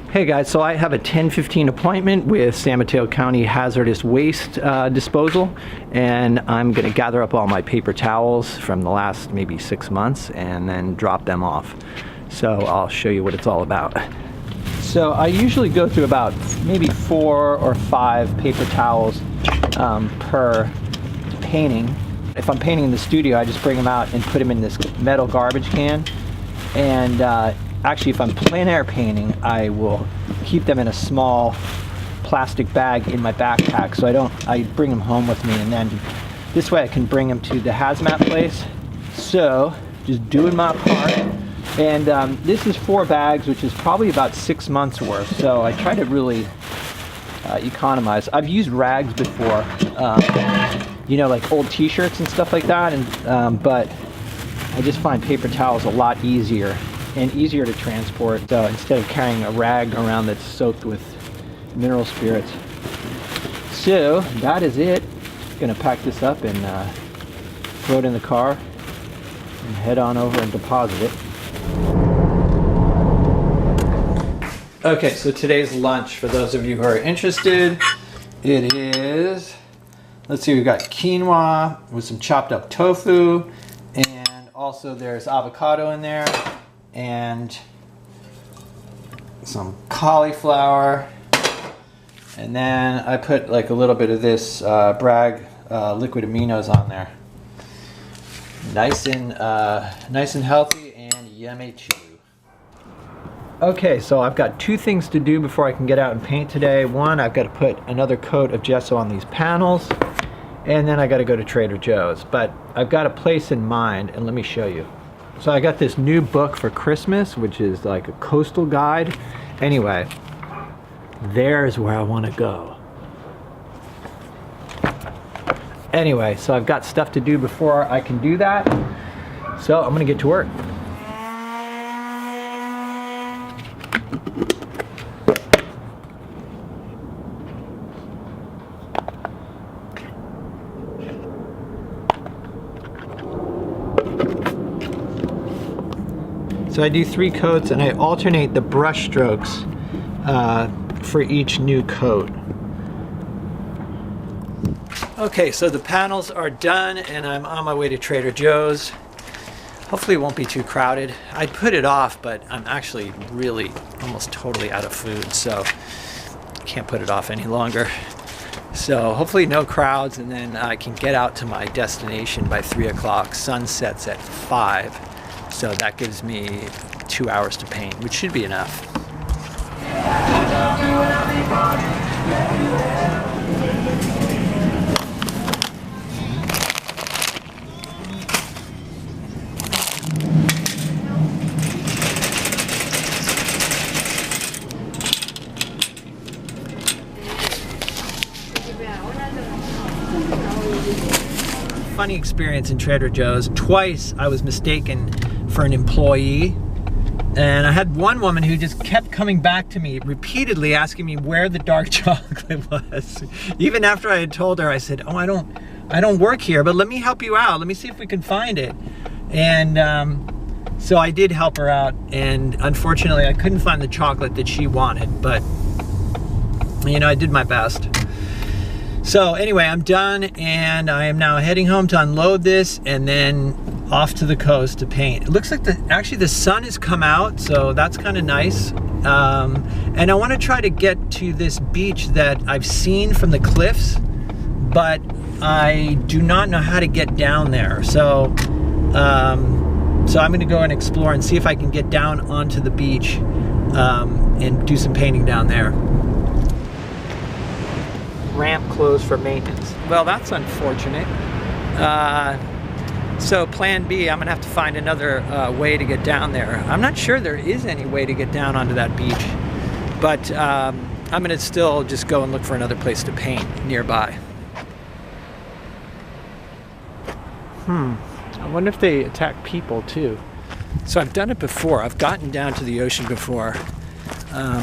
Hey guys, so I have a 10:15 appointment with San Mateo County Hazardous Waste Disposal, and I'm going to gather up all my paper towels from the last maybe 6 months and then drop them off. So I'll show you what it's all about. So I usually go through about maybe 4 or 5 paper towels per painting. If I'm painting in the studio, I just bring them out and put them in this metal garbage can. And actually, if I'm plein air painting, I will keep them in a small plastic bag in my backpack. So I bring them home with me, and then this way I can bring them to the hazmat place. So just doing my part. And this is 4 bags, which is probably about 6 months worth. So I try to really economize. I've used rags before, you know, like old t-shirts and stuff like that. And but I just find paper towels a lot easier and easier to transport instead of carrying a rag around that's soaked with mineral spirits. So that is it. Gonna pack this up and throw it in the car and head on over and deposit it. Okay, so today's lunch, for those of you who are interested, it is, let's see, we've got quinoa with some chopped up tofu, and also there's avocado in there, and some cauliflower, and then I put like a little bit of this Bragg liquid aminos on there. Nice and healthy and yummy too. Okay, so I've got 2 things to do before I can get out and paint today. One, I've got to put another coat of gesso on these panels, and then I got to go to Trader Joe's. But I've got a place in mind, and let me show you. So I got this new book for Christmas, which is like a coastal guide. Anyway, there's where I want to go. Anyway, so I've got stuff to do before I can do that. So I'm gonna get to work. So I do 3 coats, and I alternate the brush strokes for each new coat. Okay, so the panels are done, and I'm on my way to Trader Joe's. Hopefully it won't be too crowded. I'd put it off, but I'm actually really almost totally out of food, so I can't put it off any longer. So hopefully no crowds, and then I can get out to my destination by 3 o'clock. Sun sets at 5. So that gives me 2 hours to paint, which should be enough. Funny experience in Trader Joe's. Twice I was mistaken for an employee, and I had one woman who just kept coming back to me repeatedly asking me where the dark chocolate was. Even after I had told her, I said, oh, I don't work here, but let me help you out, let me see if we can find it. And so I did help her out, and unfortunately I couldn't find the chocolate that she wanted, but you know, I did my best. So anyway, I'm done, and I am now heading home to unload this, and then off to the coast to paint. It looks like actually the sun has come out, so that's kind of nice. And I want to try to get to this beach that I've seen from the cliffs, but I do not know how to get down there. So I'm going to go and explore and see if I can get down onto the beach and do some painting down there. Ramp closed for maintenance. Well, that's unfortunate. So plan B, I'm gonna have to find another way to get down there. I'm not sure there is any way to get down onto that beach, but I'm gonna still just go and look for another place to paint nearby. I wonder if they attack people too. So I've done it before. I've gotten down to the ocean before.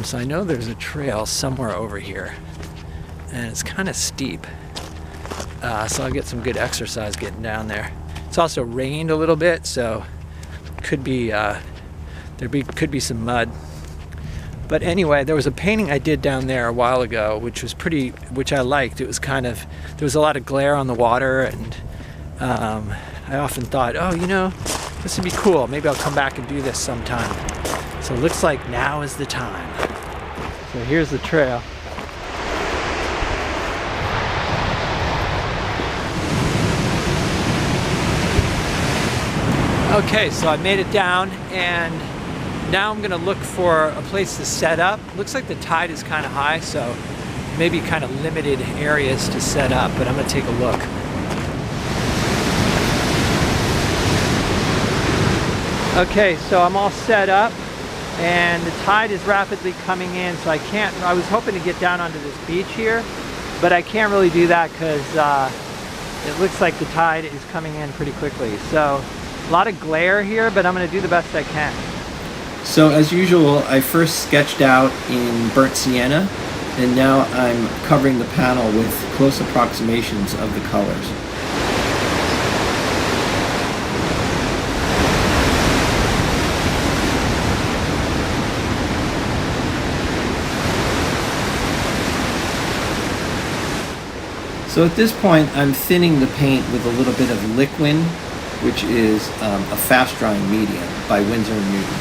So I know there's a trail somewhere over here, and it's kind of steep. So I'll get some good exercise getting down there. It's also rained a little bit, so could be some mud. But anyway, there was a painting I did down there a while ago, which I liked. It was kind of, there was a lot of glare on the water, and I often thought, oh, you know, this would be cool. Maybe I'll come back and do this sometime. So it looks like now is the time. So here's the trail. Okay, so I made it down, and now I'm gonna look for a place to set up. Looks like the tide is kind of high, so maybe kind of limited areas to set up, but I'm gonna take a look. Okay, so I'm all set up, and the tide is rapidly coming in, so I was hoping to get down onto this beach here, but I can't really do that because it looks like the tide is coming in pretty quickly. So a lot of glare here, but I'm gonna do the best I can. So as usual, I first sketched out in burnt sienna, and now I'm covering the panel with close approximations of the colors. So at this point, I'm thinning the paint with a little bit of Liquin, which is a fast drying medium by Winsor & Newton.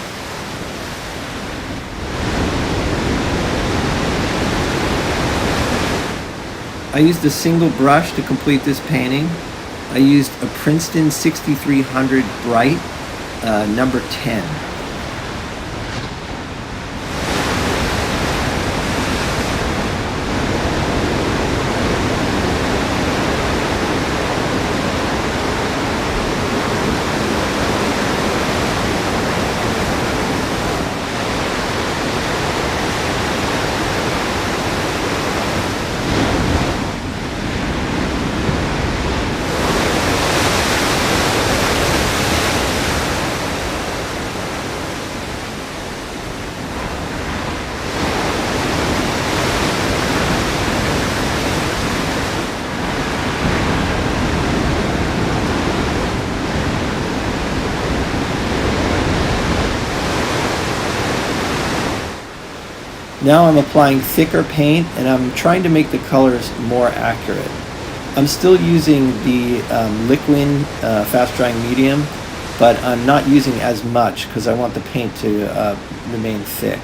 I used a single brush to complete this painting. I used a Princeton 6300 Bright, number 10. Now I'm applying thicker paint, and I'm trying to make the colors more accurate. I'm still using the Liquin fast drying medium, but I'm not using as much because I want the paint to remain thick.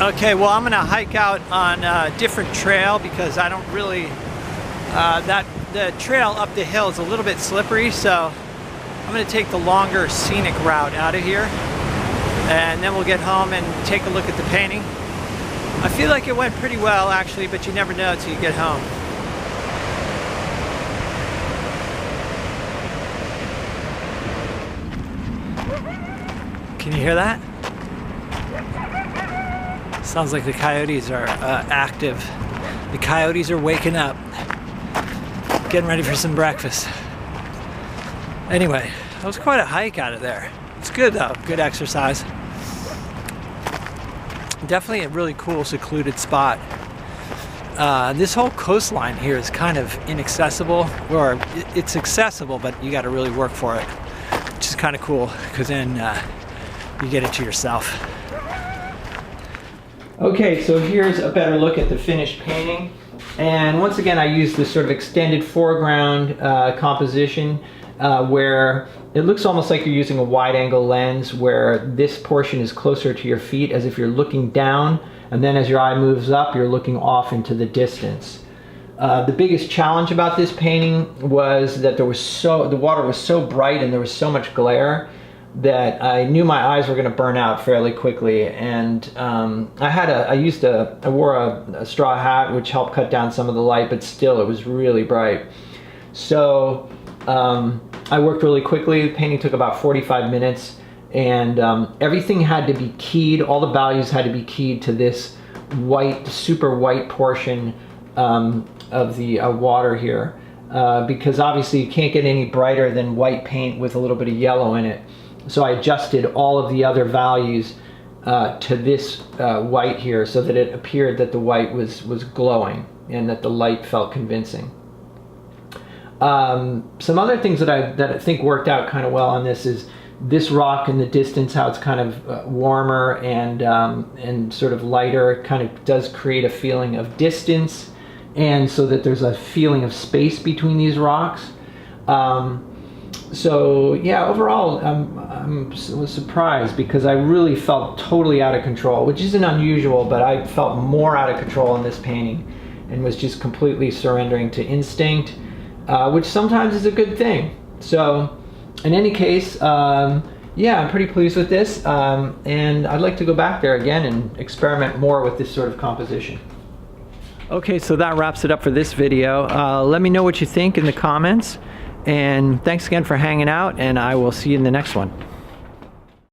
Okay, well, I'm gonna hike out on a different trail because I don't really, the trail up the hill is a little bit slippery, so I'm gonna take the longer scenic route out of here, and then we'll get home and take a look at the painting. I feel like it went pretty well, actually, but you never know till you get home. Can you hear that? Sounds like the coyotes are active. The coyotes are waking up, getting ready for some breakfast. Anyway, that was quite a hike out of there. It's good though, good exercise. Definitely a really cool secluded spot. This whole coastline here is kind of inaccessible, or it's accessible, but you got to really work for it, which is kind of cool because then you get it to yourself. Okay, so here's a better look at the finished painting. And once again, I used this sort of extended foreground composition where it looks almost like you're using a wide angle lens, where this portion is closer to your feet as if you're looking down, and then as your eye moves up, you're looking off into the distance. The biggest challenge about this painting was that the water was so bright and there was so much glare that I knew my eyes were going to burn out fairly quickly. And I wore a straw hat, which helped cut down some of the light, but still it was really bright. So I worked really quickly. The painting took about 45 minutes, and everything had to be keyed. All the values had to be keyed to this white, super white portion of the water here, because obviously you can't get any brighter than white paint with a little bit of yellow in it. So I adjusted all of the other values to this white here, so that it appeared that the white was glowing and that the light felt convincing. Some other things that I think worked out kind of well on this is this rock in the distance, how it's kind of warmer and sort of lighter, kind of does create a feeling of distance, and so that there's a feeling of space between these rocks. So yeah, overall, I was surprised because I really felt totally out of control, which isn't unusual, but I felt more out of control in this painting and was just completely surrendering to instinct, which sometimes is a good thing. So in any case, yeah, I'm pretty pleased with this, and I'd like to go back there again and experiment more with this sort of composition. Okay, so that wraps it up for this video. Let me know what you think in the comments. And thanks again for hanging out, and I will see you in the next one.